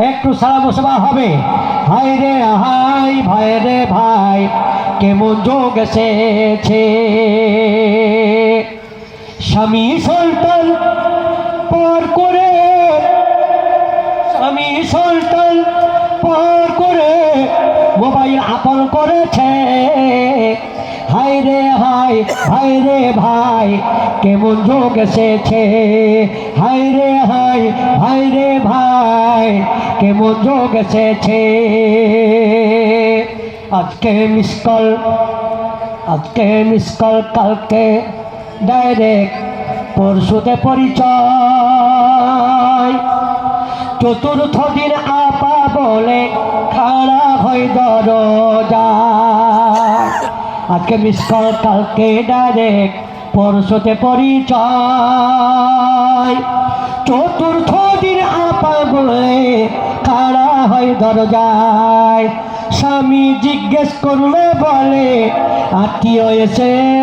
একটু সালাম সভা হবে। হাই রে হাই, ভাই রে ভাই, কেমন যোগ এসেছে। স্বামী সন্তান পর করে, স্বামী সন্তান পর করে মোবাইল আপন করেছে। হাই রে হাই, ভাই রে ভাই, কেমন যোগ এসেছে। হাই রে হাই, ভাই রে ভাই, কেমন যোগ এসেছে। আজকে মিস কল, আজকে মিস কল, কালকে ডাইরেক্ট, পরশুতে পরিচয়। চতুর্থ দিন আপা বলে খাড়া হয় দরজা। আজকে মিস কল, কালকে ডাইরেক্ট, পরশুতে পরিচয়। চতুর্থ দিন আপা বলে খাড়া হয় দরজায়। স্বামী জিজ্ঞেস করলে বলে আত্মীয় এসে